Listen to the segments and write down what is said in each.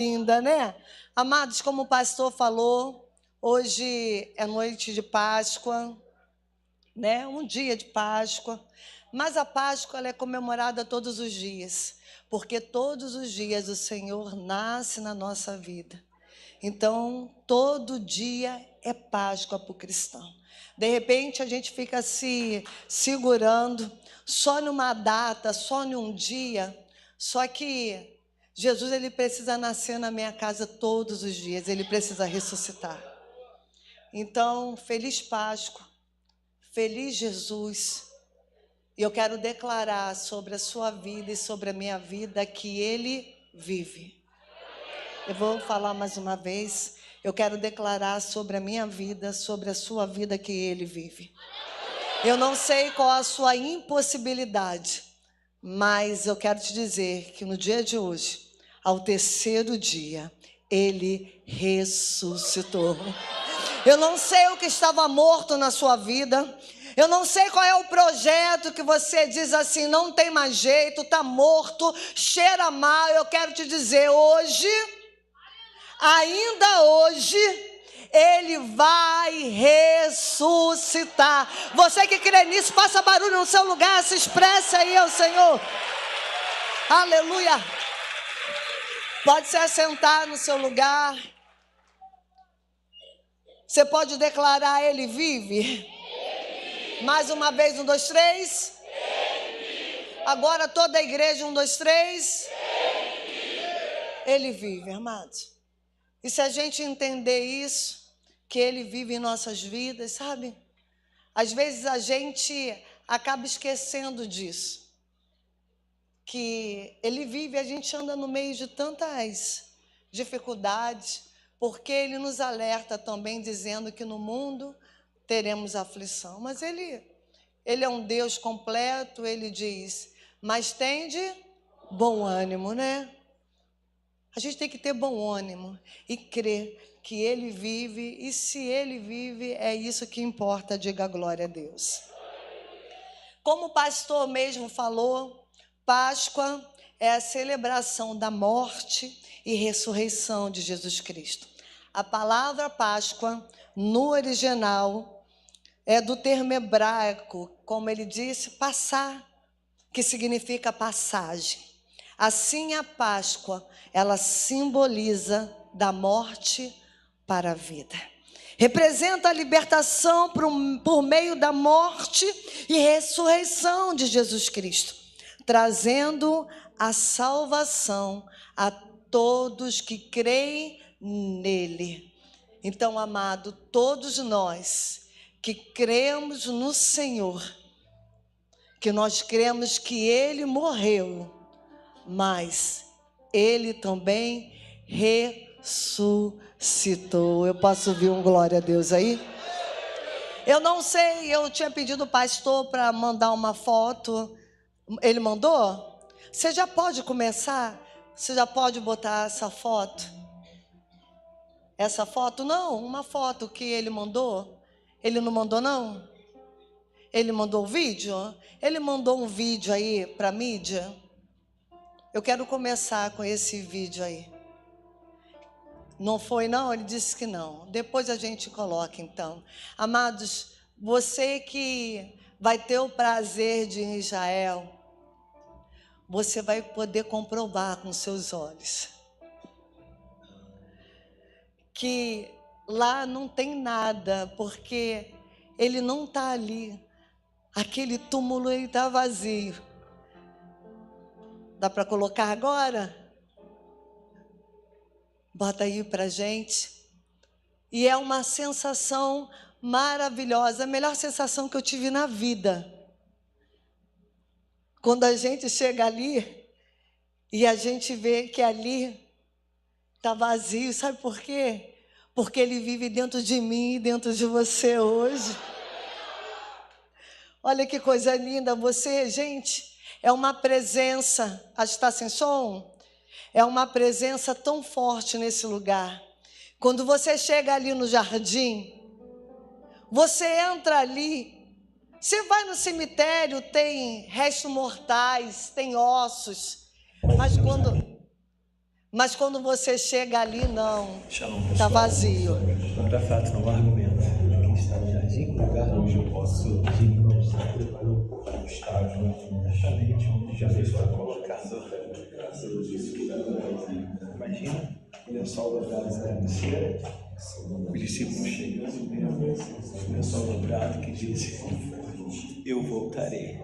Linda, né? Amados, como o pastor falou, hoje é noite de Páscoa, né? Um dia de Páscoa. Mas a Páscoa ela é comemorada todos os dias, porque todos os dias o Senhor nasce na nossa vida. Então, todo dia é Páscoa para o cristão. De repente, a gente fica se segurando só numa data, só num dia. Só que Jesus ele precisa nascer na minha casa todos os dias, ele precisa ressuscitar. Então, feliz Páscoa, feliz Jesus. E eu quero declarar sobre a sua vida e sobre a minha vida que ele vive. Eu vou falar mais uma vez. Eu quero declarar sobre a minha vida, sobre a sua vida, que ele vive. Eu não sei qual a sua impossibilidade, mas eu quero te dizer que no dia de hoje, ao terceiro dia, ele ressuscitou. Eu não sei o que estava morto na sua vida. Eu não sei qual é o projeto que você diz assim, não tem mais jeito, está morto, cheira mal. Eu quero te dizer, hoje, ainda hoje, ele vai ressuscitar. Você que crê nisso, faça barulho no seu lugar, se expresse aí ao Senhor. Aleluia. Pode se assentar no seu lugar. Você pode declarar, ele vive. Mais uma vez, 1, 2, 3. Agora toda a igreja, 1, 2, 3. Ele vive, amados. E se a gente entender isso, que ele vive em nossas vidas, sabe? Às vezes a gente acaba esquecendo disso. Que ele vive, a gente anda no meio de tantas dificuldades, porque ele nos alerta também dizendo que no mundo teremos aflição. Mas ele é um Deus completo, ele diz, mas tende bom ânimo, né? A gente tem que ter bom ânimo e crer que ele vive, e se ele vive, é isso que importa, diga glória a Deus. Como o pastor mesmo falou, Páscoa é a celebração da morte e ressurreição de Jesus Cristo. A palavra Páscoa, no original, é do termo hebraico, como ele disse, passar, que significa passagem. Assim, a Páscoa, ela simboliza da morte para a vida. Representa a libertação por meio da morte e ressurreição de Jesus Cristo, trazendo a salvação a todos que creem nele. Então, amado, todos nós que cremos no Senhor, que nós cremos que ele morreu, mas ele também ressuscitou. Eu posso ouvir um glória a Deus aí? Eu não sei, eu tinha pedido ao pastor para mandar uma foto. Ele mandou? Você já pode começar? Você já pode botar essa foto? Essa foto? Não, uma foto que ele mandou. Ele não mandou, não? Ele mandou o vídeo? Ele mandou um vídeo aí para a mídia? Eu quero começar com esse vídeo aí. Não foi, não? Ele disse que não. Depois a gente coloca, então. Amados, você que vai ter o prazer de ir em Israel, você vai poder comprovar com seus olhos que lá não tem nada, porque ele não está ali. Aquele túmulo está vazio. Dá para colocar agora? Bota aí para gente. E é uma sensação maravilhosa, a melhor sensação que eu tive na vida. Quando a gente chega ali e a gente vê que ali está vazio, sabe por quê? Porque ele vive dentro de mim e dentro de você hoje. Olha que coisa linda, você, gente, é uma presença, está sem som? É uma presença tão forte nesse lugar. Quando você chega ali no jardim, você entra ali, você vai no cemitério, tem restos mortais, tem ossos, Mas quando você chega ali, não. Está vazio. Para fato, não há argumento. Quem está no jardim, no lugar onde eu posso se preparou para o estágio exatamente onde já está colocado. Imagina, o lençol dobrado da cabeceira, o discípulo chegando, o lençol dobrado que diz: eu voltarei.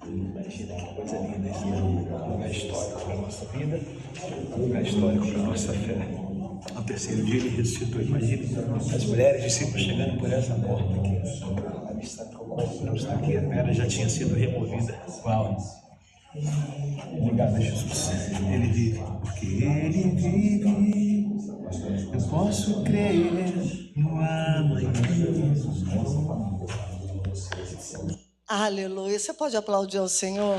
Imagina que coisa linda isso, um lugar histórico para a nossa vida, um lugar histórico para a nossa fé. Ao terceiro dia ele ressuscitou. Imagina as mulheres discípulos chegando por essa porta aqui. A está não está aqui, a pedra já tinha sido removida. Uau! Obrigado, Jesus. Ele vive, porque ele vive. Eu posso crer no amanhã. Aleluia. Você pode aplaudir ao Senhor?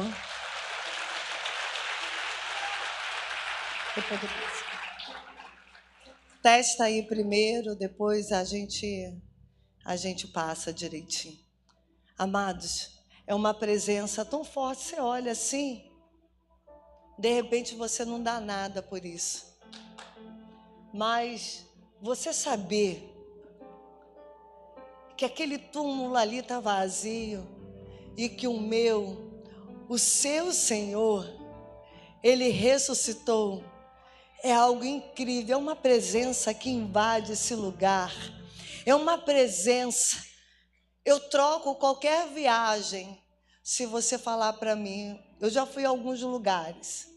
Testa aí primeiro, depois a gente passa direitinho. Amados, é uma presença tão forte, você olha assim, de repente você não dá nada por isso. Mas você saber que aquele túmulo ali está vazio e que o seu Senhor, Ele ressuscitou, é algo incrível, é uma presença que invade esse lugar, é uma presença. Eu troco qualquer viagem se você falar para mim. Eu já fui a alguns lugares,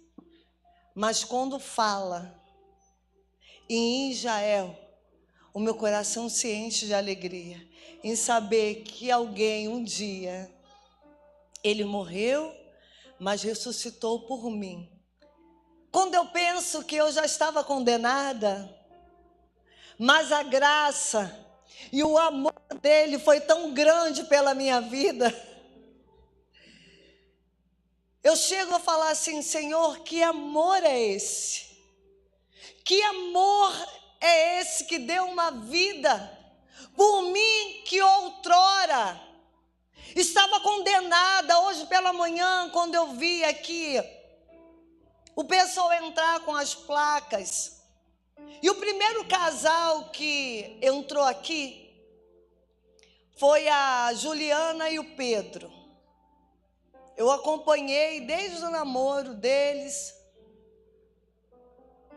mas quando fala em Israel, o meu coração se enche de alegria em saber que alguém um dia, ele morreu, mas ressuscitou por mim. Quando eu penso que eu já estava condenada, mas a graça e o amor dele foi tão grande pela minha vida, eu chego a falar assim: Senhor, que amor é esse? Que amor é esse que deu uma vida por mim que outrora estava condenada? Hoje pela manhã, quando eu vi aqui o pessoal entrar com as placas, e o primeiro casal que entrou aqui foi a Juliana e o Pedro. Eu acompanhei desde o namoro deles.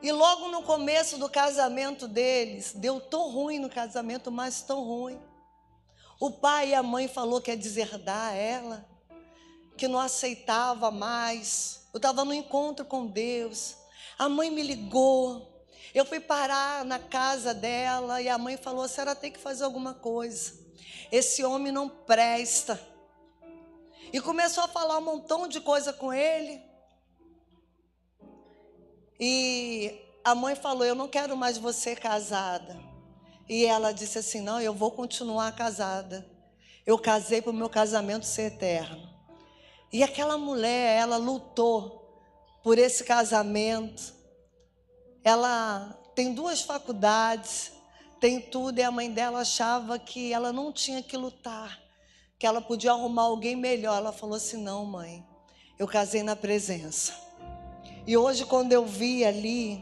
E logo no começo do casamento deles, deu tão ruim no casamento, mas tão ruim. O pai e a mãe falou que ia deserdar ela, que não aceitava mais. Eu estava no encontro com Deus. A mãe me ligou. Eu fui parar na casa dela e a mãe falou: a senhora tem que fazer alguma coisa. Esse homem não presta. E começou a falar um montão de coisa com ele. E a mãe falou: eu não quero mais você casada. E ela disse assim: não, eu vou continuar casada. Eu casei para o meu casamento ser eterno. E aquela mulher, ela lutou por esse casamento. Ela tem 2 faculdades, tem tudo, e a mãe dela achava que ela não tinha que lutar, que ela podia arrumar alguém melhor. Ela falou assim: não, mãe, eu casei na presença. E hoje, quando eu vi ali,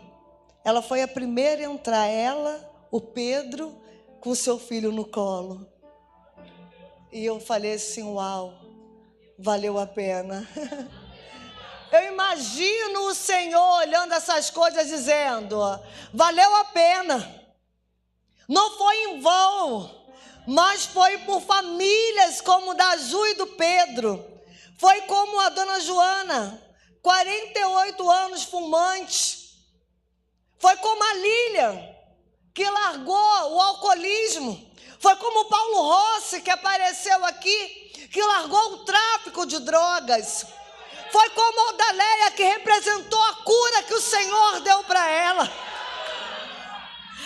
ela foi a primeira a entrar, ela, o Pedro, com seu filho no colo. E eu falei assim: uau, valeu a pena. Eu imagino o Senhor olhando essas coisas dizendo: valeu a pena. Não foi em vão, mas foi por famílias como da Ju e do Pedro. Foi como a dona Joana, 48 anos fumante. Foi como a Lilian, que largou o alcoolismo. Foi como o Paulo Rossi, que apareceu aqui, que largou o tráfico de drogas. Foi como a Odaléia, que representou a cura que o Senhor deu para ela.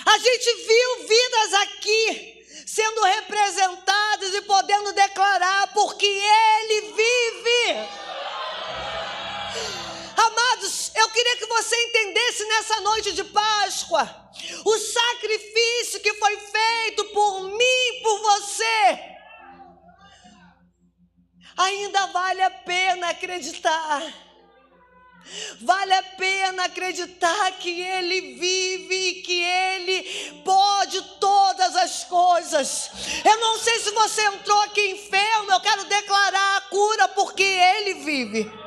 A gente viu vidas aqui sendo representadas e podendo declarar: porque Ele vive. Amados, eu queria que você entendesse nessa noite de Páscoa o sacrifício que foi feito por mim e por você. Ainda vale a pena acreditar. Vale a pena acreditar que Ele vive e que Ele pode todas as coisas. Eu não sei se você entrou aqui enfermo, eu quero declarar a cura porque Ele vive.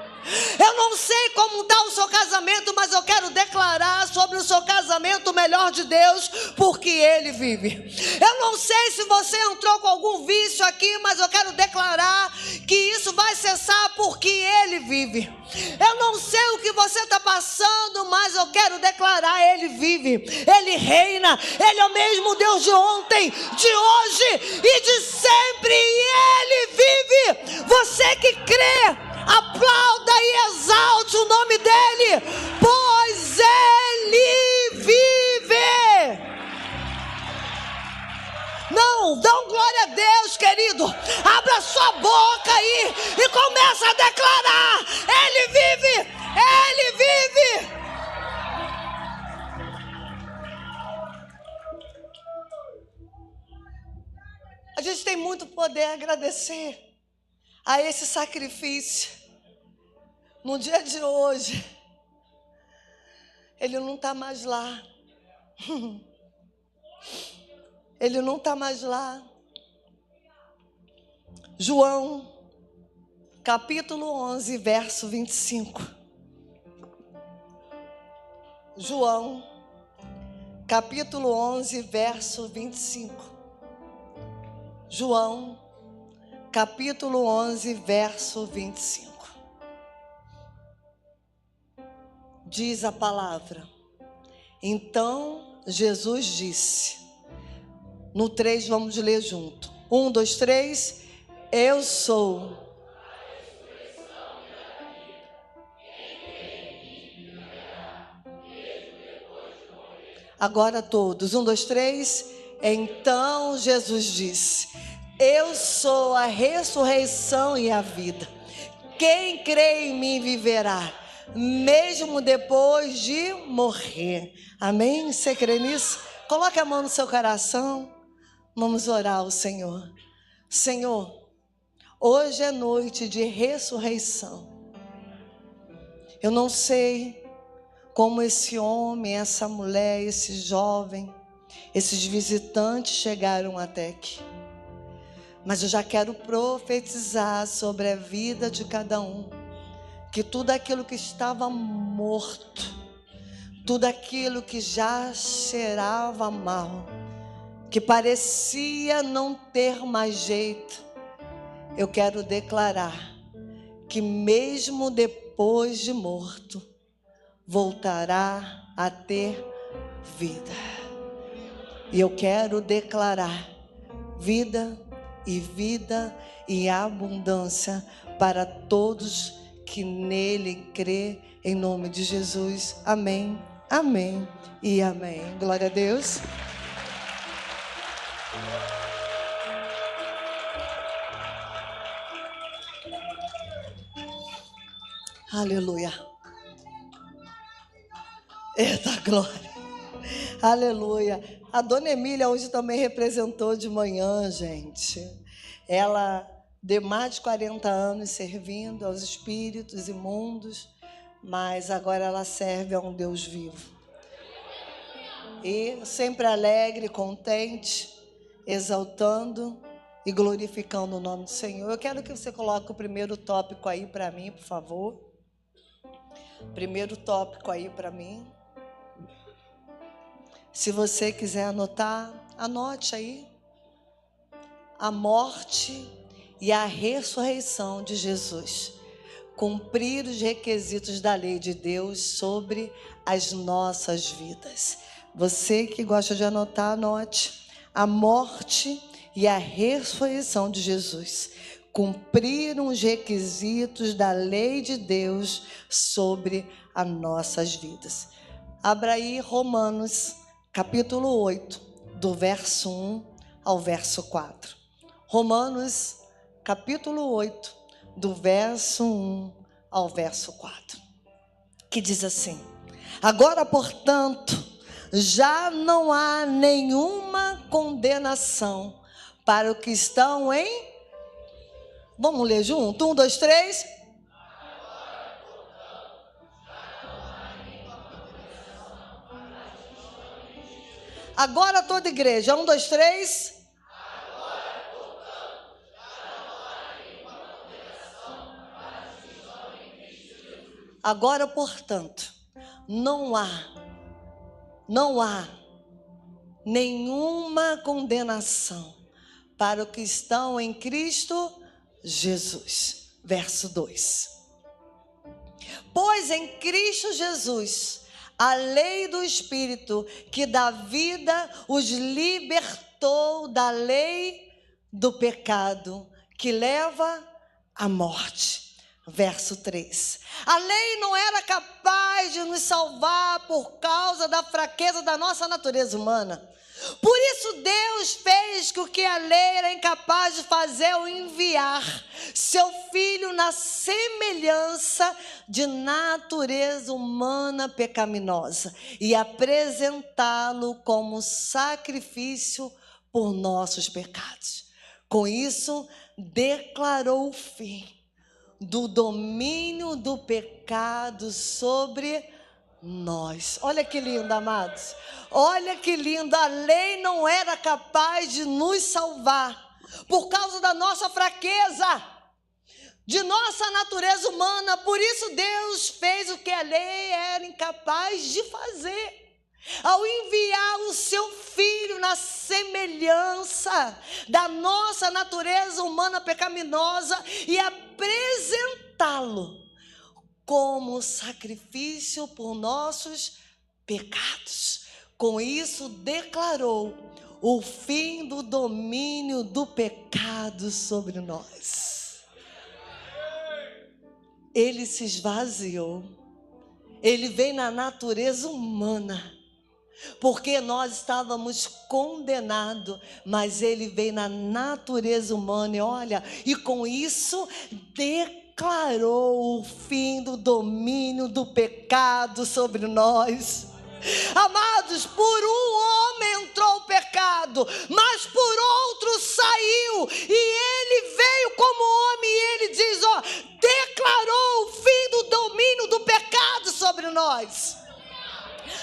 Eu não sei como está o seu casamento, mas eu quero declarar sobre o seu casamento o melhor de Deus, porque Ele vive. Eu não sei se você entrou com algum vício aqui, mas eu quero declarar que isso vai cessar, porque Ele vive. Eu não sei o que você está passando, mas eu quero declarar: Ele vive, Ele reina, Ele é o mesmo Deus de ontem, de hoje e de sempre, e Ele vive. Você que crê, aplauda e exalte o nome dEle, pois Ele vive. Não, dá glória a Deus, querido. Abra sua boca aí e começa a declarar: Ele vive, Ele vive. A gente tem muito poder a agradecer a esse sacrifício. No dia de hoje, Ele não está mais lá. Ele não está mais lá. João, capítulo 11, verso 25. João, capítulo 11, verso 25. João, capítulo 11, verso 25. Diz a palavra: então Jesus disse. No 3 vamos ler junto. 1, 2, 3. Eu sou. Agora todos. 1, 2, 3. Então Jesus disse: eu sou a ressurreição e a vida. Quem crê em mim viverá, mesmo depois de morrer. Amém? Você crê nisso? Coloque a mão no seu coração. Vamos orar ao Senhor. Senhor, hoje é noite de ressurreição. Eu não sei como esse homem, essa mulher, esse jovem, esses visitantes chegaram até aqui. Mas eu já quero profetizar sobre a vida de cada um, que tudo aquilo que estava morto, tudo aquilo que já cheirava mal, que parecia não ter mais jeito, eu quero declarar que mesmo depois de morto, voltará a ter vida. E eu quero declarar vida e abundância para todos que nele crê, em nome de Jesus. Amém, amém e amém. Glória a Deus. Aleluia. Eita glória. Aleluia. A dona Emília hoje também representou de manhã, gente. Ela deu mais de 40 anos servindo aos espíritos imundos, mas agora ela serve a um Deus vivo. E sempre alegre, contente, exaltando e glorificando o nome do Senhor. Eu quero que você coloque o primeiro tópico aí para mim, por favor. Primeiro tópico aí para mim. Se você quiser anotar, anote aí. A morte e a ressurreição de Jesus. Cumprir os requisitos da lei de Deus sobre as nossas vidas. Você que gosta de anotar, anote. A morte e a ressurreição de Jesus cumpriram os requisitos da lei de Deus sobre as nossas vidas. Abra aí Romanos, capítulo 8, do verso 1 ao verso 4. Romanos, capítulo 8, do verso 1 ao verso 4. Que diz assim: agora, portanto, já não há nenhuma condenação para os que estão em... Vamos ler junto? 1, 2, 3. Agora toda igreja. 1, 2, 3. Agora, portanto, não há nenhuma condenação para os que estão em Cristo Jesus. Verso 2. Pois em Cristo Jesus, a lei do Espírito que dá vida os libertou da lei do pecado que leva à morte. Verso 3. A lei não era capaz de nos salvar por causa da fraqueza da nossa natureza humana. Por isso Deus fez com que a lei era incapaz de fazer ou enviar seu Filho na semelhança de natureza humana pecaminosa e apresentá-lo como sacrifício por nossos pecados. Com isso, declarou o fim do domínio do pecado sobre nós. Olha que lindo, amados. Olha que lindo. A lei não era capaz de nos salvar por causa da nossa fraqueza, de nossa natureza humana. Por isso Deus fez o que a lei era incapaz de fazer, ao enviar o seu Filho na semelhança da nossa natureza humana pecaminosa e apresentá-lo como sacrifício por nossos pecados. Com isso, declarou o fim do domínio do pecado sobre nós. Ele se esvaziou. Ele veio na natureza humana, porque nós estávamos condenados, mas ele veio na natureza humana e olha, e com isso declarou o fim do domínio do pecado sobre nós. Amados, por um homem entrou o pecado, mas por outro saiu, e ele veio como homem, e ele diz, declarou o fim do domínio do pecado sobre nós.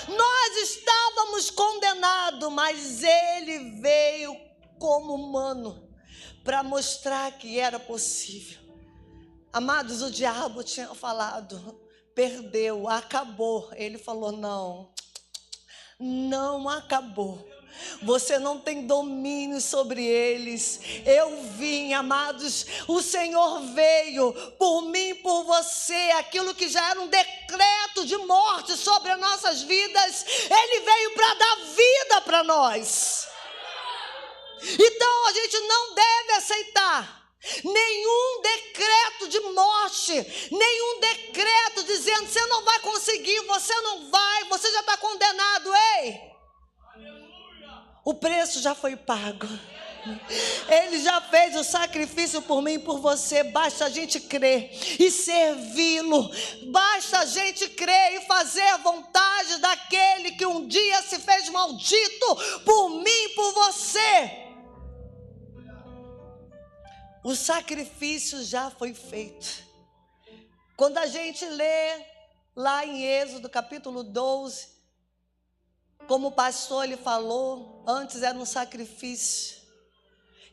Nós estávamos condenados, mas ele veio como humano para mostrar que era possível. Amados, o diabo tinha falado, perdeu, acabou. Ele falou, não acabou. Você não tem domínio sobre eles. Eu vim, amados, o Senhor veio por mim, por você. Aquilo que já era um decreto de morte sobre as nossas vidas, Ele veio para dar vida para nós. Então a gente não deve aceitar nenhum decreto de morte, nenhum decreto dizendo, você não vai conseguir, você não vai, você já está condenado. Ei! O preço já foi pago. Ele já fez o sacrifício por mim e por você. Basta a gente crer e servi-lo. Basta a gente crer e fazer a vontade daquele que um dia se fez maldito por mim e por você. O sacrifício já foi feito. Quando a gente lê lá em Êxodo capítulo 12, como o pastor ele falou, antes era um sacrifício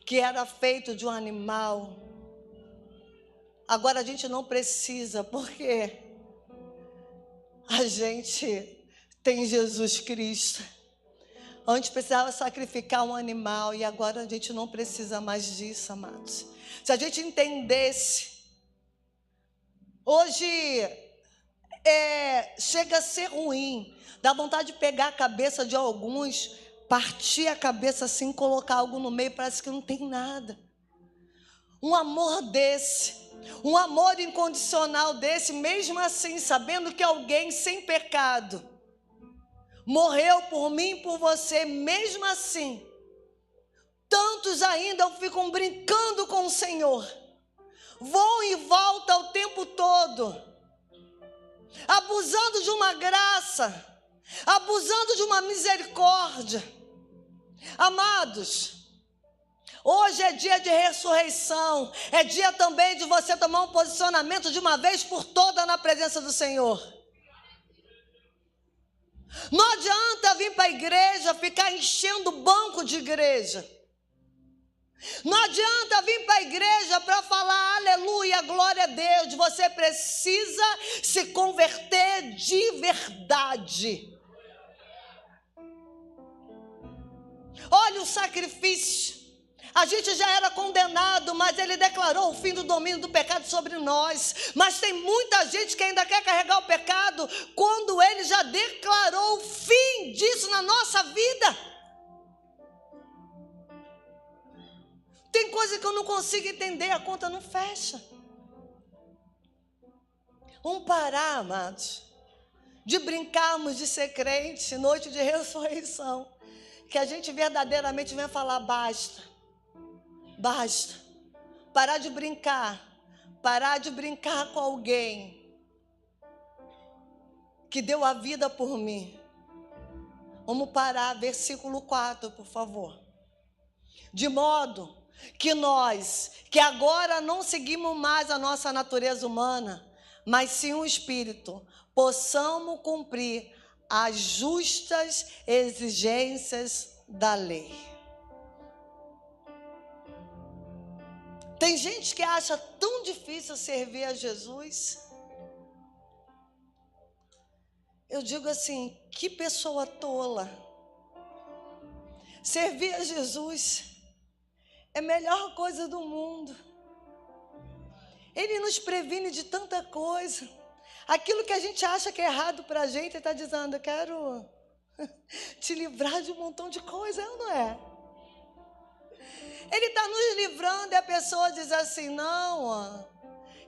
que era feito de um animal. Agora a gente não precisa, porque a gente tem Jesus Cristo. Antes precisava sacrificar um animal e agora a gente não precisa mais disso, amados. Se a gente entendesse, hoje chega a ser ruim, dá vontade de pegar a cabeça de alguns, partir a cabeça assim, colocar algo no meio, parece que não tem nada. Um amor desse, um amor incondicional desse, mesmo assim, sabendo que alguém sem pecado morreu por mim e por você, mesmo assim, tantos ainda ficam brincando com o Senhor, vão e voltam o tempo todo, abusando de uma graça, abusando de uma misericórdia. Amados, hoje é dia de ressurreição, é dia também de você tomar um posicionamento de uma vez por todas na presença do Senhor. Não adianta adianta vir para a igreja ficar enchendo o banco de igreja. Não adianta vir para a igreja para falar aleluia, glória a Deus. Você precisa se converter de verdade. Olha o sacrifício. A gente já era condenado, mas ele declarou o fim do domínio do pecado sobre nós. Mas tem muita gente que ainda quer carregar o pecado quando ele já declarou o fim disso na nossa vida. Tem coisa que eu não consigo entender, a conta não fecha. Vamos parar, amados, de brincarmos de ser crente, noite de ressurreição. Que a gente verdadeiramente venha falar, basta. Basta. Parar de brincar com alguém que deu a vida por mim. Vamos parar, versículo 4, por favor. De modo que nós, que agora não seguimos mais a nossa natureza humana, mas sim o Espírito, possamos cumprir as justas exigências da lei. Tem gente que acha tão difícil servir a Jesus. Eu digo assim, que pessoa tola. Servir a Jesus é a melhor coisa do mundo. Ele nos previne de tanta coisa. Aquilo que a gente acha que é errado para a gente, ele está dizendo, eu quero te livrar de um montão de coisa, não é? Ele está nos livrando e a pessoa diz assim, não,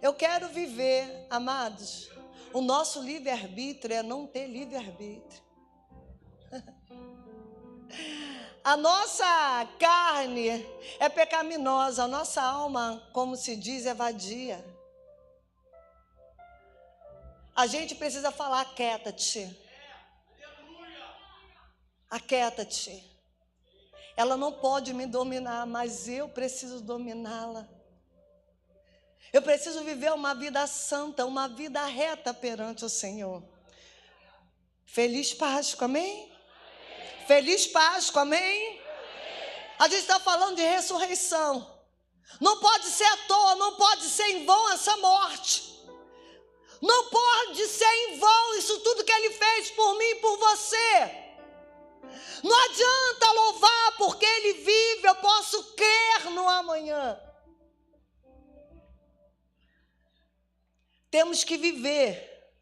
eu quero viver. Amados, o nosso livre-arbítrio é não ter livre-arbítrio. A nossa carne é pecaminosa, a nossa alma, como se diz, é vadia. A gente precisa falar, aquieta-te. Aquieta-te. Ela não pode me dominar, mas eu preciso dominá-la. Eu preciso viver uma vida santa, uma vida reta perante o Senhor. Feliz Páscoa, amém? Feliz Páscoa, amém? A gente está falando de ressurreição. Não pode ser à toa, não pode ser em vão essa morte. Não pode ser em vão isso tudo que Ele fez por mim e por você. Não adianta louvar porque Ele vive, eu posso crer no amanhã. Temos que viver,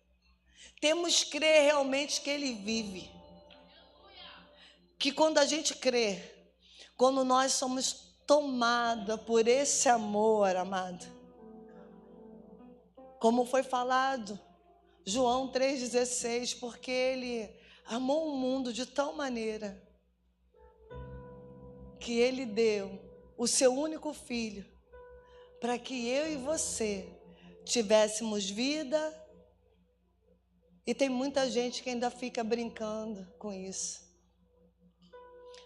temos que crer realmente que Ele vive. Que quando a gente crê, quando nós somos tomados por esse amor, amado, como foi falado, João 3,16, porque Ele amou o mundo de tal maneira que Ele deu o seu único filho para que eu e você tivéssemos vida. E tem muita gente que ainda fica brincando com isso.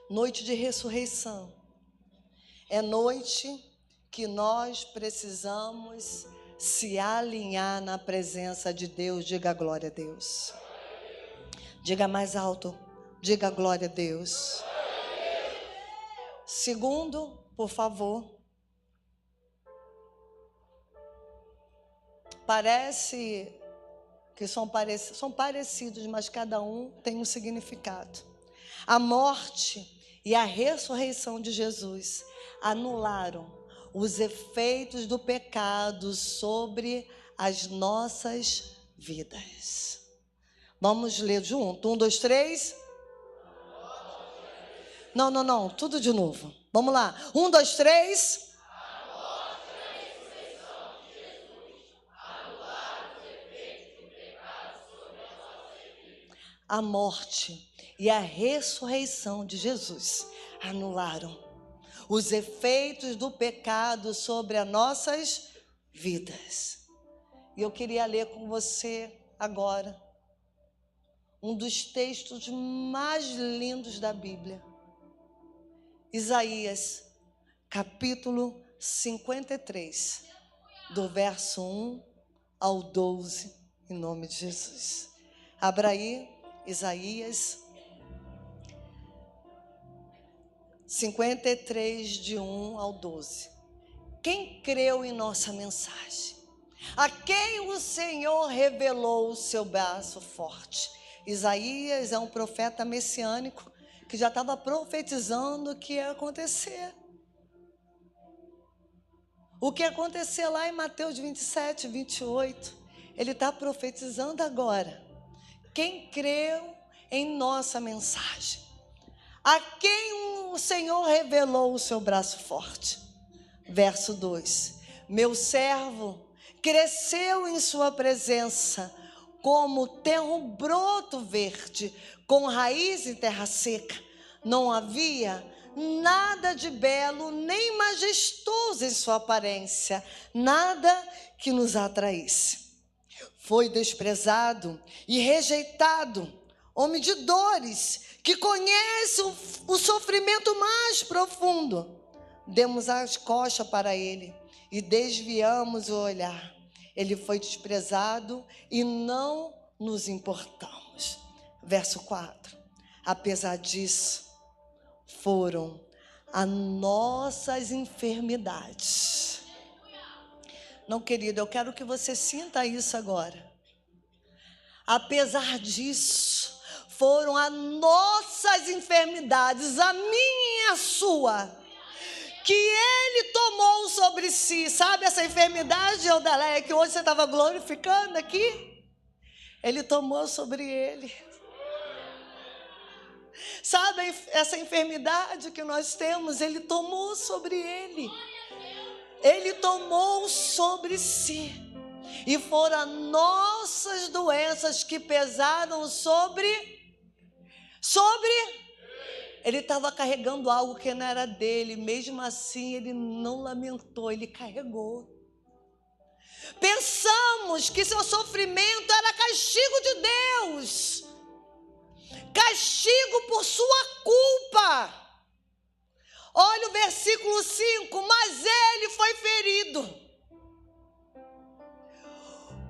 Noite de ressurreição é noite que nós precisamos se alinhar na presença de Deus. Diga glória a Deus. Diga mais alto, diga glória a Deus. Segundo, por favor. Parece que são parecidos, mas cada um tem um significado. A morte e a ressurreição de Jesus anularam os efeitos do pecado sobre as nossas vidas. Vamos ler junto. 1, 2, 3. Não, tudo de novo. Vamos lá. 1, 2, 3. A morte e a ressurreição de Jesus anularam os efeitos do pecado sobre as nossas vidas. E eu queria ler com você agora um dos textos mais lindos da Bíblia. Isaías, capítulo 53, do verso 1 ao 12, em nome de Jesus. Abra aí, Isaías 53, de 1 ao 12. Quem creu em nossa mensagem? A quem o Senhor revelou o seu braço forte? Isaías é um profeta messiânico que já estava profetizando o que ia acontecer. O que aconteceu lá em Mateus 27, 28, ele está profetizando agora. Quem creu em nossa mensagem? A quem o Senhor revelou o seu braço forte? Verso 2. Meu servo cresceu em sua presença, como tem um broto verde, com raiz em terra seca. Não havia nada de belo, nem majestoso em sua aparência, nada que nos atraísse. Foi desprezado e rejeitado, homem de dores, que conhece o sofrimento mais profundo. Demos as costas para ele e desviamos o olhar. Ele foi desprezado e não nos importamos. Verso 4. Apesar disso, foram as nossas enfermidades. Não, querido, eu quero que você sinta isso agora. Apesar disso, foram as nossas enfermidades, a minha e a sua, que ele tomou sobre si. Sabe essa enfermidade, Eudaleia, que hoje você estava glorificando aqui? Ele tomou sobre ele. Sabe essa enfermidade que nós temos? Ele tomou sobre ele. Ele tomou sobre si. E foram as nossas doenças que pesaram sobre. Ele estava carregando algo que não era dele. Mesmo assim, ele não lamentou, ele carregou. Pensamos que seu sofrimento era castigo de Deus. Castigo por sua culpa. Olha o versículo 5. Mas ele foi ferido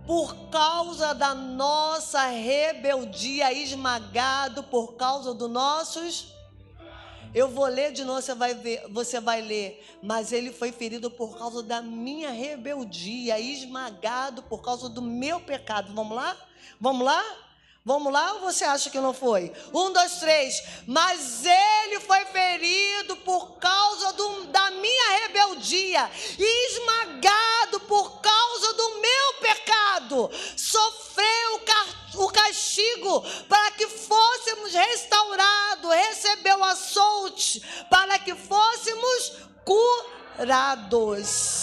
por causa da nossa rebeldia, esmagado por causa dos nossos. Eu vou ler de novo, você vai ler. Mas ele foi ferido por causa da minha rebeldia, esmagado por causa do meu pecado. Vamos lá? Vamos lá? Vamos lá ou você acha que não foi? 1, 2, 3. Mas ele foi ferido por causa da minha rebeldia, esmagado por causa do meu pecado. Sofreu o castigo para que fôssemos restaurados. Recebeu açoite para que fôssemos curados.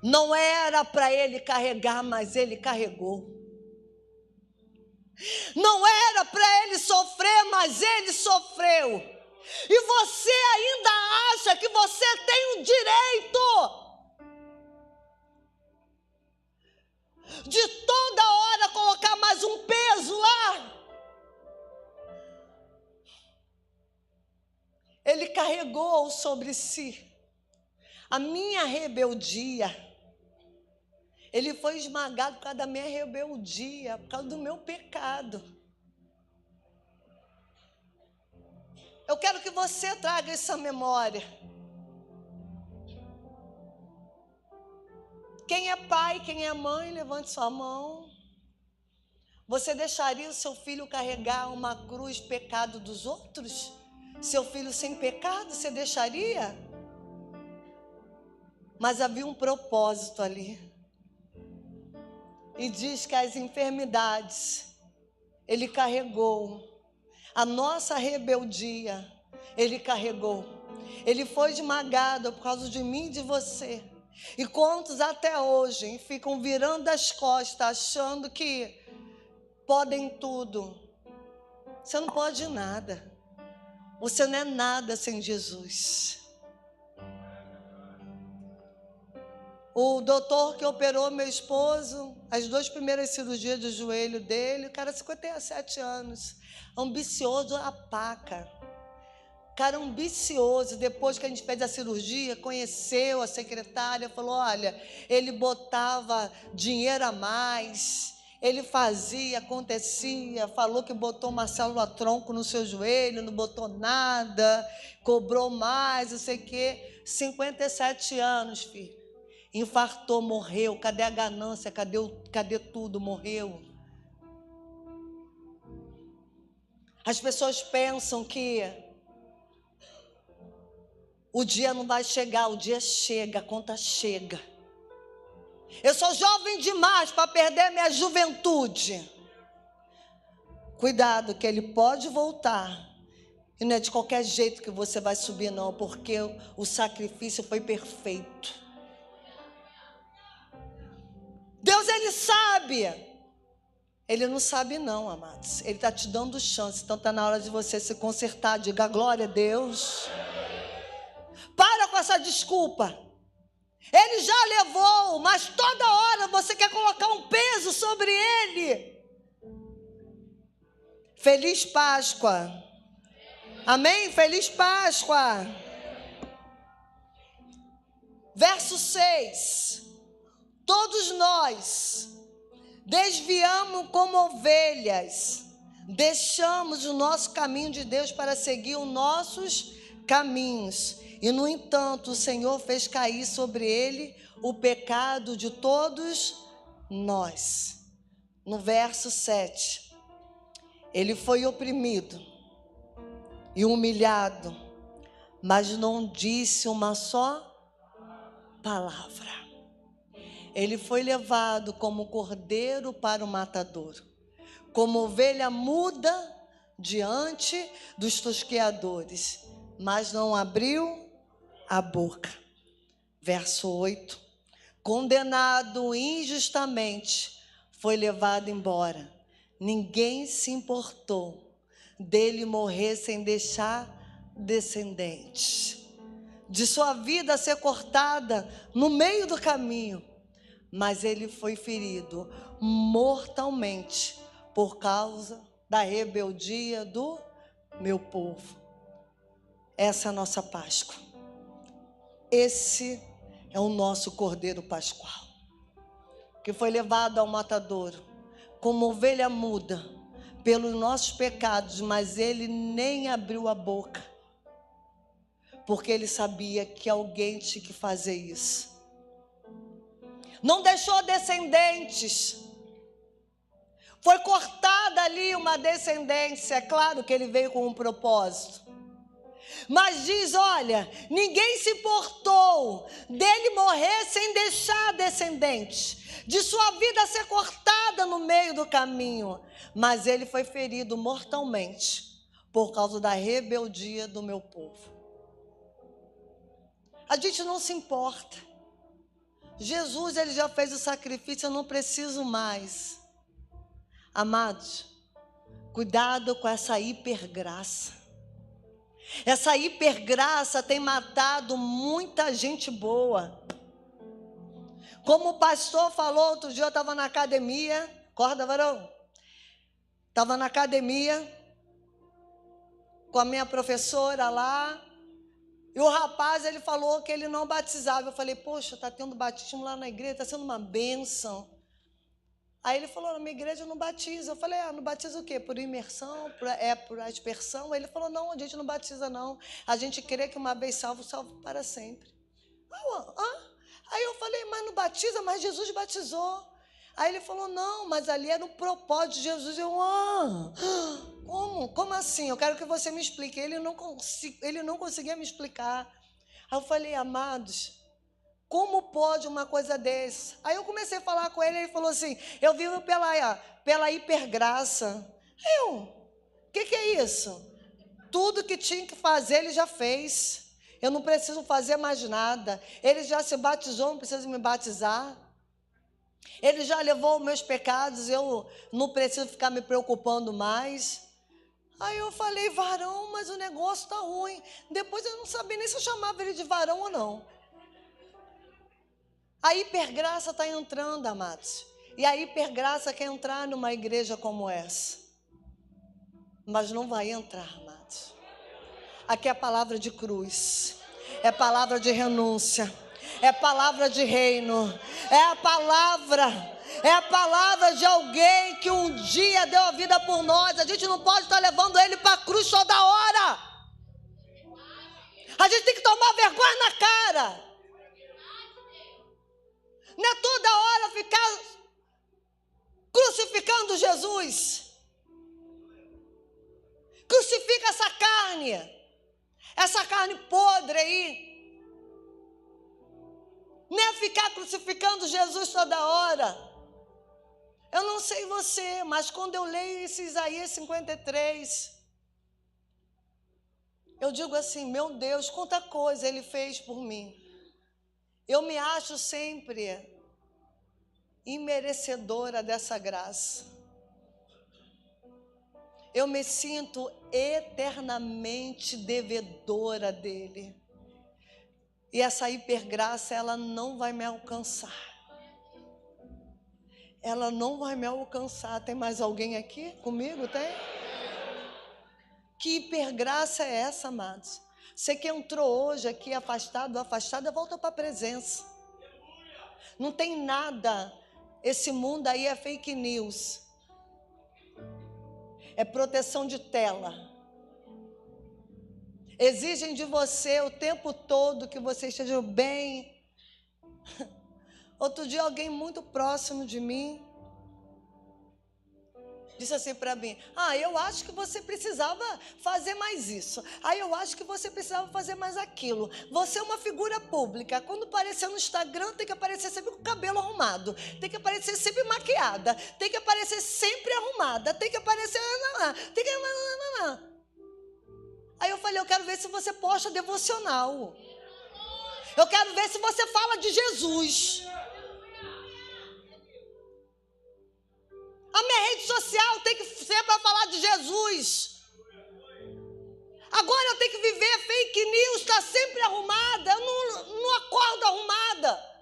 Não era para ele carregar, mas ele carregou. Não era para ele sofrer, mas ele sofreu. E você ainda acha que você tem o direito de toda hora colocar mais um peso lá? Ele carregou sobre si a minha rebeldia. Ele foi esmagado por causa da minha rebeldia, por causa do meu pecado. Eu quero que você traga essa memória. Quem é pai, quem é mãe, levante sua mão. Você deixaria o seu filho carregar uma cruz pecado dos outros? Seu filho sem pecado, você deixaria? Mas havia um propósito ali. E diz que as enfermidades ele carregou. A nossa rebeldia ele carregou. Ele foi esmagado por causa de mim e de você. E quantos até hoje ficam virando as costas, achando que podem tudo. Você não pode nada. Você não é nada sem Jesus. O doutor que operou meu esposo, as 2 primeiras cirurgias do joelho dele, o cara 57 anos, ambicioso a paca. Cara ambicioso, depois que a gente fez a cirurgia, conheceu a secretária, falou, olha, ele botava dinheiro a mais, Ele fazia, acontecia, falou que botou uma célula-tronco no seu joelho, não botou nada, cobrou mais, não sei o quê. 57 anos, filho. Infartou, morreu. Cadê a ganância? Cadê tudo? Morreu. As pessoas pensam que o dia não vai chegar, o dia chega, a conta chega. Eu sou jovem demais para perder minha juventude. Cuidado, que ele pode voltar. E não é de qualquer jeito que você vai subir, não, porque o sacrifício foi perfeito. Deus, ele sabe. Ele não sabe não, amados. Ele está te dando chance. Então está na hora de você se consertar. Diga glória a Deus. Para com essa desculpa. Ele já levou, mas toda hora você quer colocar um peso sobre ele. Feliz Páscoa. Amém? Feliz Páscoa. Verso 6. Todos nós desviamos como ovelhas, deixamos o nosso caminho de Deus para seguir os nossos caminhos. E, no entanto, o Senhor fez cair sobre ele o pecado de todos nós. No verso 7, ele foi oprimido e humilhado, mas não disse uma só palavra. Ele foi levado como cordeiro para o matadouro, como ovelha muda diante dos tosqueadores, mas não abriu a boca. Verso 8. Condenado injustamente, foi levado embora. Ninguém se importou dele morrer sem deixar descendentes, de sua vida ser cortada no meio do caminho. Mas ele foi ferido mortalmente por causa da rebeldia do meu povo. Essa é a nossa Páscoa. Esse é o nosso Cordeiro Pascual, que foi levado ao matadouro como ovelha muda pelos nossos pecados, mas ele nem abriu a boca, porque ele sabia que alguém tinha que fazer isso. Não deixou descendentes. Foi cortada ali uma descendência. É claro que ele veio com um propósito. Mas diz, olha, ninguém se importou dele morrer sem deixar descendentes, de sua vida ser cortada no meio do caminho. Mas ele foi ferido mortalmente por causa da rebeldia do meu povo. A gente não se importa. Jesus, ele já fez o sacrifício, eu não preciso mais. Amados, cuidado com essa hipergraça. Essa hipergraça tem matado muita gente boa. Como o pastor falou, outro dia eu estava na academia, acorda, varão? Estava na academia com a minha professora lá. E o rapaz, ele falou que ele não batizava. Eu falei, poxa, está tendo batismo lá na igreja, está sendo uma bênção. Aí ele falou, na minha igreja não batiza. Eu falei, não batiza o quê? Por imersão? Por aspersão? Ele falou, não, a gente não batiza não. A gente crê que uma vez salvo, salvo para sempre. Aí eu falei, mas não batiza? Mas Jesus batizou. Aí ele falou, não, mas ali era um propósito de Jesus. Como assim? Eu quero que você me explique. Ele não conseguia me explicar. Aí eu falei, amados, como pode uma coisa dessa? Aí eu comecei a falar com ele, ele falou assim, eu vivo pela hipergraça. O que é isso? Tudo que tinha que fazer, ele já fez. Eu não preciso fazer mais nada. Ele já se batizou, não preciso me batizar. Ele já levou os meus pecados, eu não preciso ficar me preocupando mais. Aí eu falei, varão, mas o negócio está ruim. Depois eu não sabia nem se eu chamava ele de varão ou não. A hipergraça está entrando, amados. E a hipergraça quer entrar numa igreja como essa. Mas não vai entrar, amados. Aqui é a palavra de cruz. É palavra de renúncia. É palavra de reino. É a palavra de alguém que um dia deu a vida por nós. A gente não pode estar levando ele para a cruz toda hora. A gente tem que tomar vergonha na cara. Não é toda hora ficar crucificando Jesus. Crucifica essa carne podre aí. Não é ficar crucificando Jesus toda hora. Eu não sei você, mas quando eu leio esse Isaías 53, eu digo assim, meu Deus, quanta coisa Ele fez por mim. Eu me acho sempre imerecedora dessa graça. Eu me sinto eternamente devedora dele. E essa hipergraça, ela não vai me alcançar. Ela não vai me alcançar. Tem mais alguém aqui comigo? Tem? Que hipergraça é essa, amados? Você que entrou hoje aqui afastado, volta para a presença. Não tem nada. Esse mundo aí é fake news. É proteção de tela. Exigem de você o tempo todo que você esteja bem. Outro dia alguém muito próximo de mim disse assim para mim, eu acho que você precisava fazer mais isso. Eu acho que você precisava fazer mais aquilo. Você é uma figura pública. Quando aparecer no Instagram, tem que aparecer sempre com o cabelo arrumado. Tem que aparecer sempre maquiada. Tem que aparecer sempre arrumada. Tem que aparecer... Aí eu falei, eu quero ver se você posta devocional. Eu quero ver se você fala de Jesus. A minha rede social tem que ser para falar de Jesus. Agora eu tenho que viver fake news, está sempre arrumada. Eu não acordo arrumada.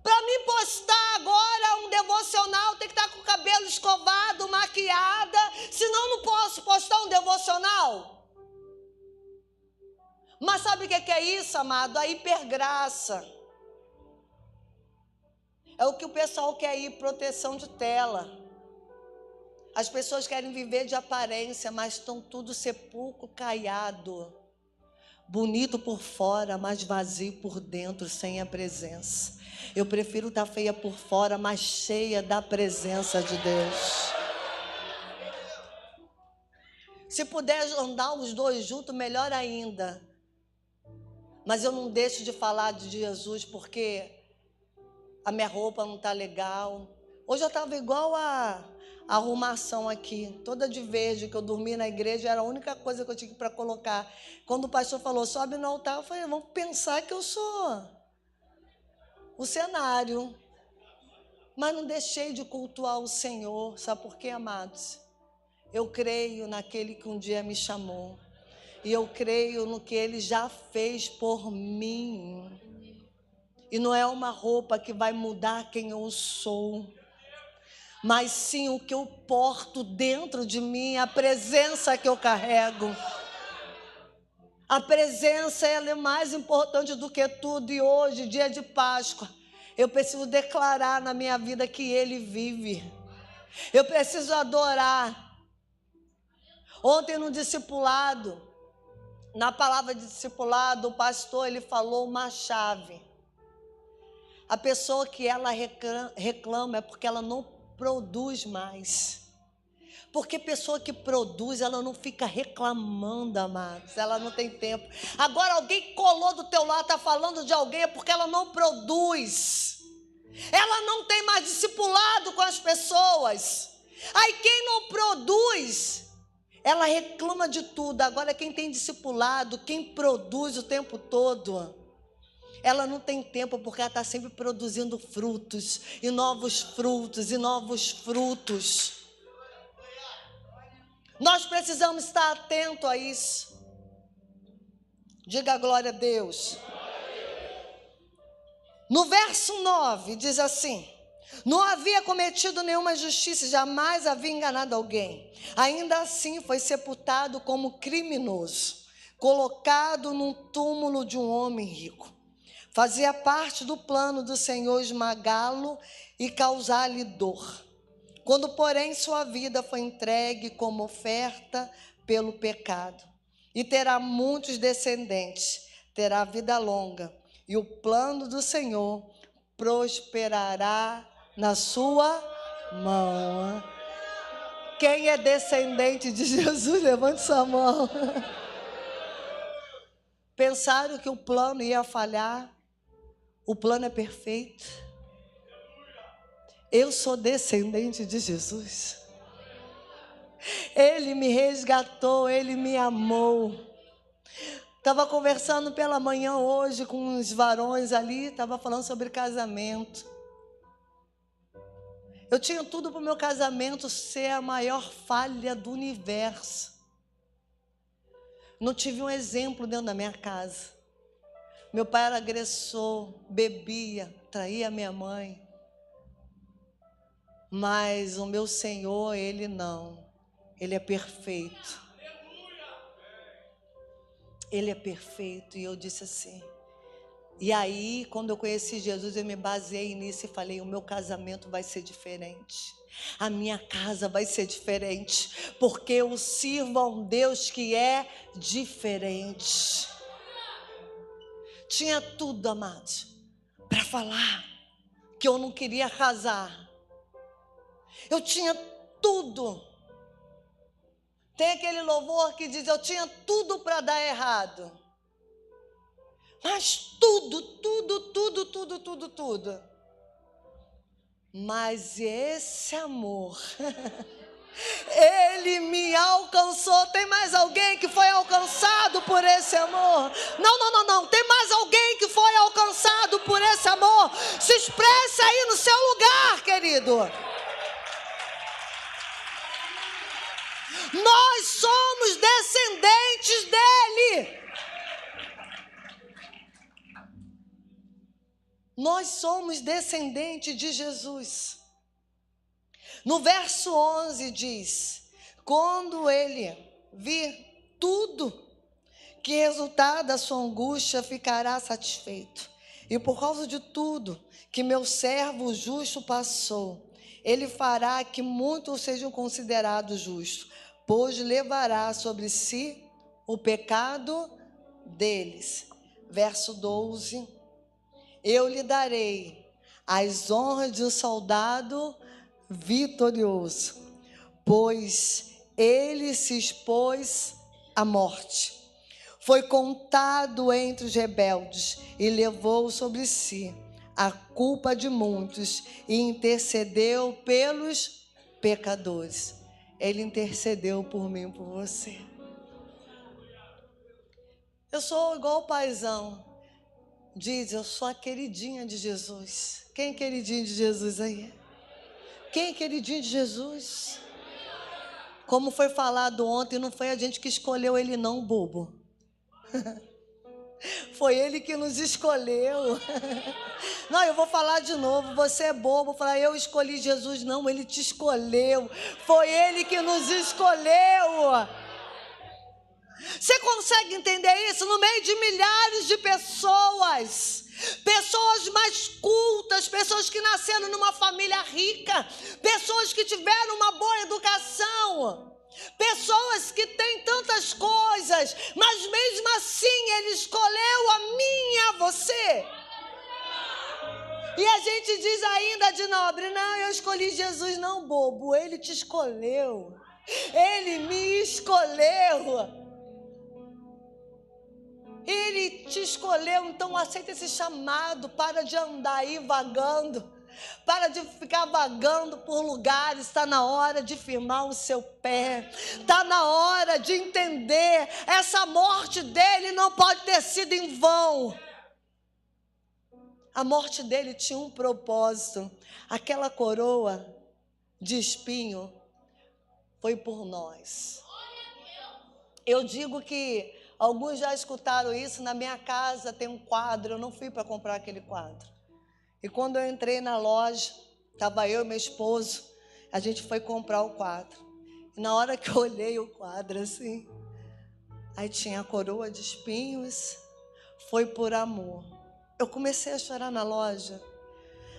Para mim postar agora um devocional, tem que estar com o cabelo escovado, maquiada. Senão não posso postar um devocional. Mas sabe o que é isso, amado? A hipergraça. É o que o pessoal quer ir, proteção de tela. As pessoas querem viver de aparência, mas estão tudo sepulcro caiado. Bonito por fora, mas vazio por dentro, sem a presença. Eu prefiro estar feia por fora, mas cheia da presença de Deus. Se puder andar os dois juntos, melhor ainda. Mas eu não deixo de falar de Jesus, porque a minha roupa não está legal. Hoje eu estava igual a arrumação aqui, toda de verde, que eu dormi na igreja, era a única coisa que eu tinha para colocar. Quando o pastor falou, sobe no altar, eu falei, vamos pensar que eu sou o cenário. Mas não deixei de cultuar o Senhor. Sabe por quê, amados? Eu creio naquele que um dia me chamou. E eu creio no que Ele já fez por mim. E não é uma roupa que vai mudar quem eu sou, mas sim o que eu porto dentro de mim, a presença que eu carrego. A presença, ela é mais importante do que tudo. E hoje, dia de Páscoa, eu preciso declarar na minha vida que Ele vive. Eu preciso adorar. Ontem no discipulado, na palavra de discipulado, o pastor, ele falou uma chave. A pessoa que ela reclama é porque ela não produz mais. Porque pessoa que produz, ela não fica reclamando, amados. Ela não tem tempo. Agora alguém colou do teu lado, está falando de alguém, é porque ela não produz. Ela não tem mais discipulado com as pessoas. Aí quem não produz, ela reclama de tudo. Agora quem tem discipulado, quem produz o tempo todo, ela não tem tempo, porque ela está sempre produzindo frutos, e novos frutos, e novos frutos. Nós precisamos estar atentos a isso. Diga glória a Deus. No verso 9, diz assim: não havia cometido nenhuma injustiça, jamais havia enganado alguém. Ainda assim foi sepultado como criminoso, colocado num túmulo de um homem rico. Fazia parte do plano do Senhor esmagá-lo e causar-lhe dor. Quando, porém, sua vida foi entregue como oferta pelo pecado, e terá muitos descendentes, terá vida longa, e o plano do Senhor prosperará na sua mão. Quem é descendente de Jesus, levante sua mão. Pensaram que o plano ia falhar. O plano é perfeito. Eu sou descendente de Jesus. Ele me resgatou, Ele me amou. Estava conversando pela manhã hoje com uns varões ali, estava falando sobre casamento. Eu tinha tudo para o meu casamento ser a maior falha do universo. Não tive um exemplo dentro da minha casa. Meu pai era agressor, bebia, traía minha mãe. Mas o meu Senhor, Ele não. Ele é perfeito. Ele é perfeito. E eu disse assim. E aí, quando eu conheci Jesus, eu me baseei nisso e falei, o meu casamento vai ser diferente. A minha casa vai ser diferente. Porque eu sirvo a um Deus que é diferente. Tinha tudo, amados, para falar que eu não queria casar. Eu tinha tudo. Tem aquele louvor que diz, eu tinha tudo para dar errado. Mas tudo. Mas esse amor, Ele me alcançou. Tem mais alguém que foi alcançado por esse amor? Não. Tem mais alguém que foi alcançado por esse amor? Se expresse aí no seu lugar, querido. Nós somos descendentes dele. Nós somos descendentes de Jesus. No verso 11 diz, quando ele vir tudo, que resultar da sua angústia ficará satisfeito. E por causa de tudo que meu servo justo passou, ele fará que muitos sejam considerados justos, pois levará sobre si o pecado deles. Verso 12, eu lhe darei as honras de um soldado vitorioso, pois ele se expôs à morte. Foi contado entre os rebeldes e levou sobre si a culpa de muitos e intercedeu pelos pecadores. Ele intercedeu por mim e por você. Eu sou igual o paizão. Diz, eu sou a queridinha de Jesus. Quem é queridinho de Jesus aí? Quem é queridinho de Jesus? Como foi falado ontem, não foi a gente que escolheu ele não, bobo. Foi ele que nos escolheu. Não, eu vou falar de novo, você é bobo. Vou falar, eu escolhi Jesus. Não, ele te escolheu. Foi ele que nos escolheu. Você consegue entender isso? No meio de milhares de pessoas, pessoas mais cultas, pessoas que nasceram numa família rica, pessoas que tiveram uma boa educação, pessoas que têm tantas coisas, mas mesmo assim Ele escolheu a mim e a você. E a gente diz ainda de nobre, não, eu escolhi Jesus. Não, bobo, Ele te escolheu. Ele me escolheu. Ele te escolheu, então aceita esse chamado. Para de andar aí vagando. Para de ficar vagando por lugares. Está na hora de firmar o seu pé. Está na hora de entender. Essa morte dele não pode ter sido em vão. A morte dele tinha um propósito. Aquela coroa de espinho foi por nós. Eu digo que alguns já escutaram isso. Na minha casa tem um quadro, eu não fui para comprar aquele quadro. E quando eu entrei na loja, estava eu e meu esposo, a gente foi comprar o quadro. E na hora que eu olhei o quadro assim, aí tinha a coroa de espinhos, foi por amor. Eu comecei a chorar na loja.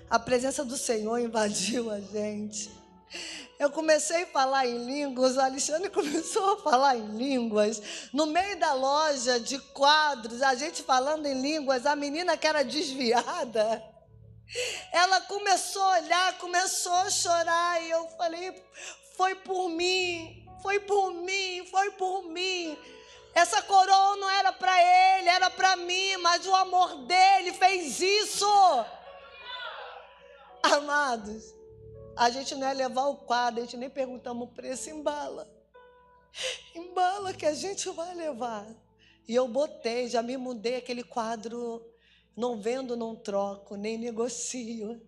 A presença do Senhor invadiu a gente. Eu comecei a falar em línguas, o Alexandre começou a falar em línguas. No meio da loja de quadros, a gente falando em línguas, a menina que era desviada, ela começou a olhar, começou a chorar, e eu falei, foi por mim, foi por mim, foi por mim. Essa coroa não era para ele, era para mim, mas o amor dele fez isso. Amados, a gente não ia levar o quadro, a gente nem perguntamos o preço, embala. Embala que a gente vai levar. E eu botei, já me mudei aquele quadro, não vendo, não troco, nem negocio.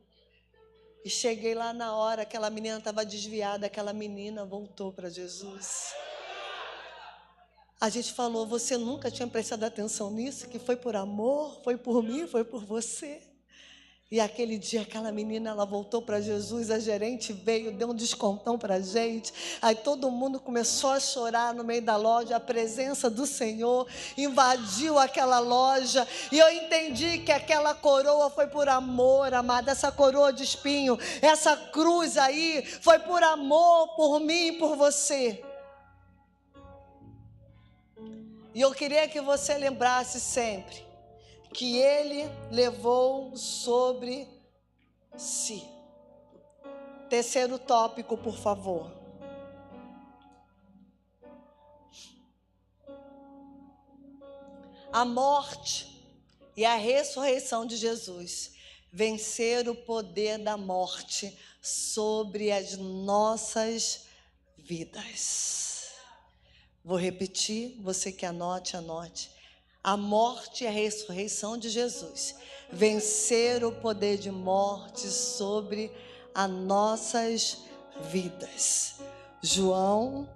E cheguei lá na hora, aquela menina estava desviada, aquela menina voltou para Jesus. A gente falou, você nunca tinha prestado atenção nisso? Que foi por amor, foi por mim, foi por você. E aquele dia, aquela menina, ela voltou para Jesus, a gerente veio, deu um descontão para a gente. Aí todo mundo começou a chorar no meio da loja, a presença do Senhor invadiu aquela loja. E eu entendi que aquela coroa foi por amor, amada, essa coroa de espinho, essa cruz aí, foi por amor, por mim e por você. E eu queria que você lembrasse sempre que Ele levou sobre si. Terceiro tópico, por favor. A morte e a ressurreição de Jesus venceram o poder da morte sobre as nossas vidas. Vou repetir, você que anote, anote. A morte e a ressurreição de Jesus venceram o poder de morte sobre as nossas vidas. João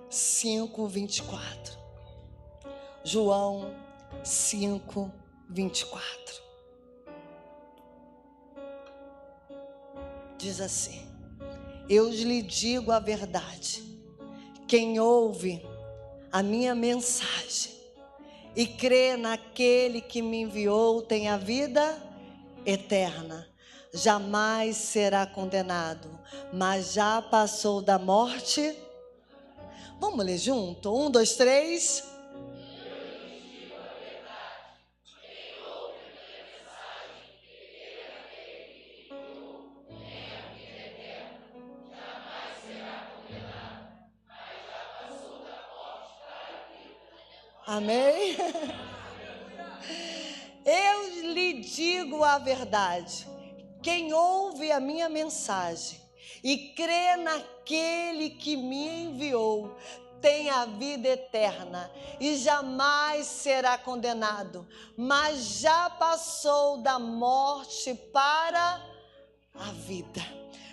5:24. João 5:24. Diz assim: eu lhe digo a verdade. Quem ouve a minha mensagem e crê naquele que me enviou tem a vida eterna. Jamais será condenado, mas já passou da morte. Vamos ler junto? 1, 2, 3. Amém? Eu lhe digo a verdade. Quem ouve a minha mensagem e crê naquele que me enviou tem a vida eterna e jamais será condenado, mas já passou da morte para a vida.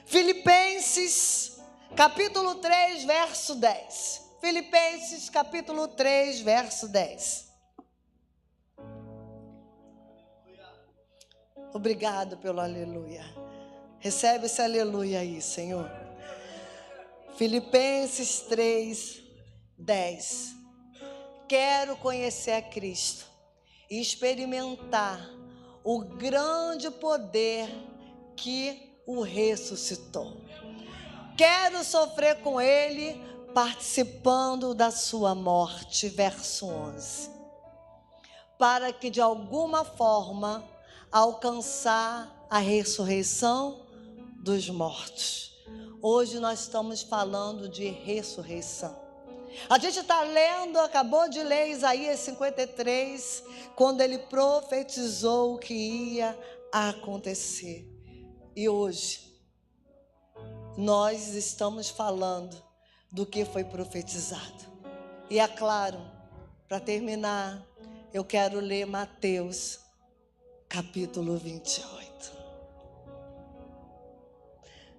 Filipenses, capítulo 3, verso 10. Filipenses, capítulo 3, verso 10. Obrigado pelo aleluia. Recebe esse aleluia aí, Senhor. Filipenses 3, 10. Quero conhecer a Cristo e experimentar o grande poder que o ressuscitou. Quero sofrer com Ele, participando da sua morte, verso 11. Para que de alguma forma alcançar a ressurreição dos mortos. Hoje nós estamos falando de ressurreição. A gente está lendo, acabou de ler Isaías 53, quando ele profetizou o que ia acontecer. E hoje, nós estamos falando do que foi profetizado. E é claro, para terminar, eu quero ler Mateus, capítulo 28.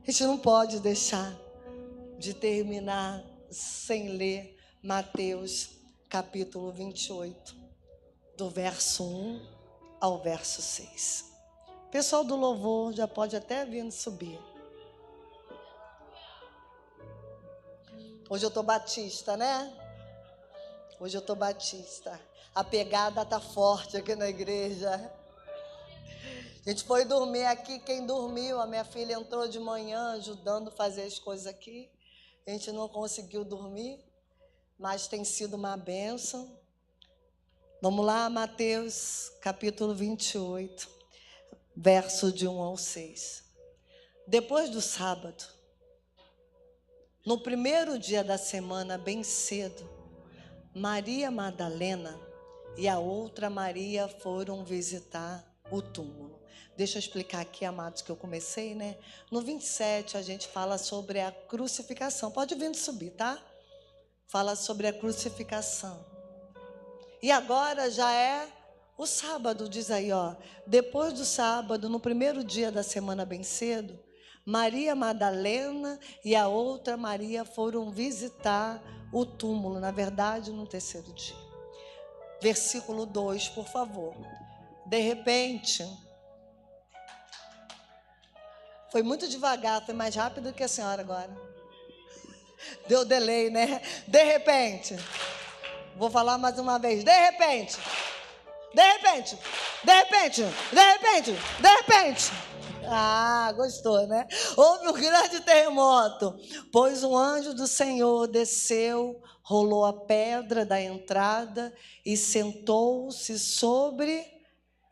A gente não pode deixar de terminar sem ler Mateus, capítulo 28, do verso 1 ao verso 6. O pessoal do louvor já pode até vir subir. Hoje eu estou batista, né? Hoje eu estou batista. A pegada está forte aqui na igreja. A gente foi dormir aqui, quem dormiu, a minha filha entrou de manhã ajudando a fazer as coisas aqui. A gente não conseguiu dormir, mas tem sido uma bênção. Vamos lá, Mateus, capítulo 28, verso de 1 ao 6. Depois do sábado, no primeiro dia da semana, bem cedo, Maria Madalena e a outra Maria foram visitar o túmulo. Deixa eu explicar aqui, amados, que eu comecei, né? No 27, a gente fala sobre a crucificação. Pode vir subir, tá? Fala sobre a crucificação. E agora já é o sábado, diz aí, ó. Depois do sábado, no primeiro dia da semana, bem cedo, Maria Madalena e a outra Maria foram visitar o túmulo, na verdade, no terceiro dia. Versículo 2, por favor. De repente, foi muito devagar, foi mais rápido que a senhora agora. Deu delay, né? De repente, vou falar mais uma vez. De repente, de repente, de repente, de repente, de repente. Ah, gostou, né? Houve um grande terremoto, pois um anjo do Senhor desceu, rolou a pedra da entrada e sentou-se sobre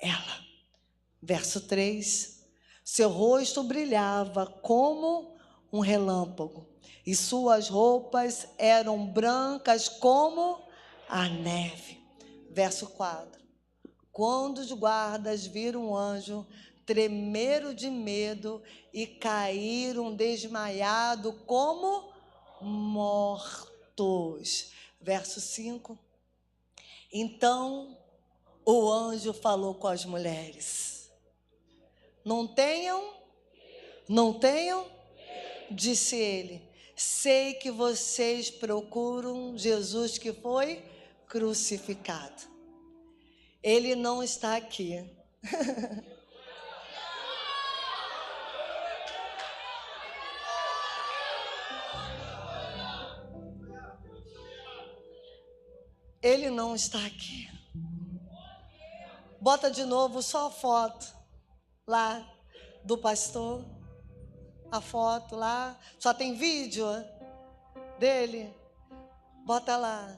ela. Verso 3. Seu rosto brilhava como um relâmpago e suas roupas eram brancas como a neve. Verso 4. Quando os guardas viram o anjo, tremeram de medo e caíram desmaiados como mortos. Verso 5. Então o anjo falou com as mulheres. Não tenham, disse ele, sei que vocês procuram Jesus que foi crucificado. Ele não está aqui. Ele não está aqui. Bota de novo só a foto lá do pastor. A foto lá. Só tem vídeo dele. Bota lá.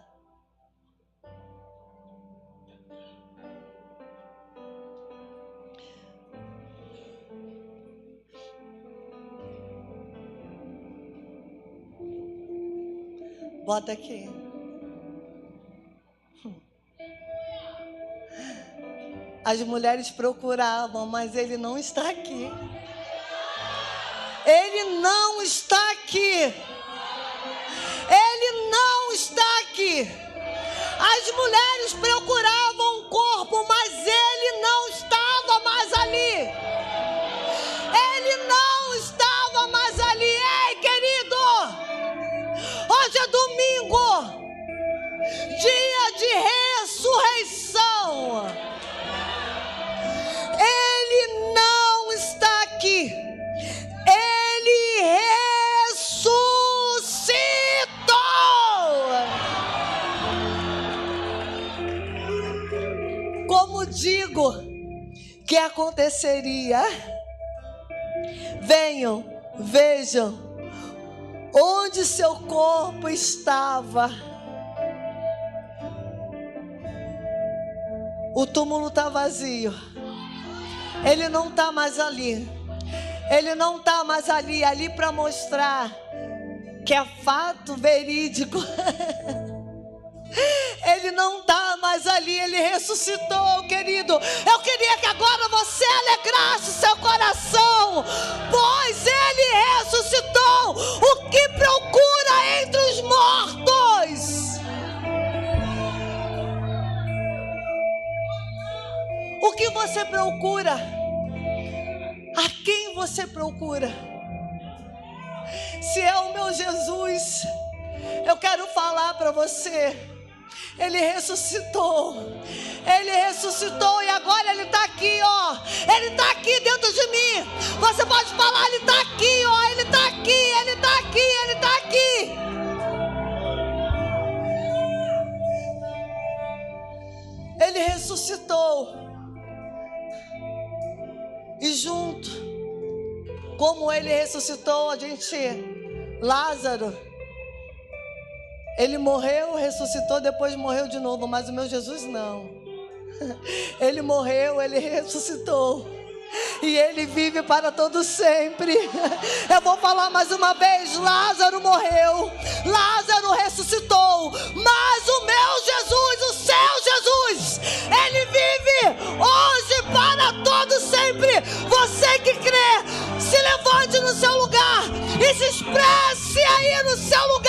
Bota aqui. As mulheres procuravam, mas ele não está aqui. Ele não está aqui. Ele não está aqui. As mulheres procuravam o corpo, mas ele não estava mais ali. Ele não estava mais ali. Ei, querido, hoje é domingo, dia de ressurreição. Ele não está aqui. Ele ressuscitou. Como digo que aconteceria? Venham, vejam onde seu corpo estava. O túmulo está vazio. Ele não está mais ali. Ele não está mais ali para mostrar que é fato verídico. Ele não está mais ali, ele ressuscitou, querido. Eu queria que agora você alegrasse o seu coração, pois ele ressuscitou. O que procura entre os mortos? O que você procura? A quem você procura? Se é o meu Jesus, eu quero falar para você. Ele ressuscitou. Ele ressuscitou e agora ele está aqui, ó. Ele está aqui dentro de mim. Você pode falar, ele está aqui, ó. Ele está aqui, ele está aqui, ele está aqui. Ele ressuscitou. como ele ressuscitou, Lázaro, ele morreu, ressuscitou, depois morreu de novo, mas o meu Jesus não. Ele morreu, ele ressuscitou. E ele vive para todo sempre. Eu vou falar mais uma vez: Lázaro morreu, Lázaro ressuscitou, mas o meu Jesus, o seu Jesus, ele vive hoje para todo sempre. Você que crê, se levante no seu lugar e se expresse aí no seu lugar.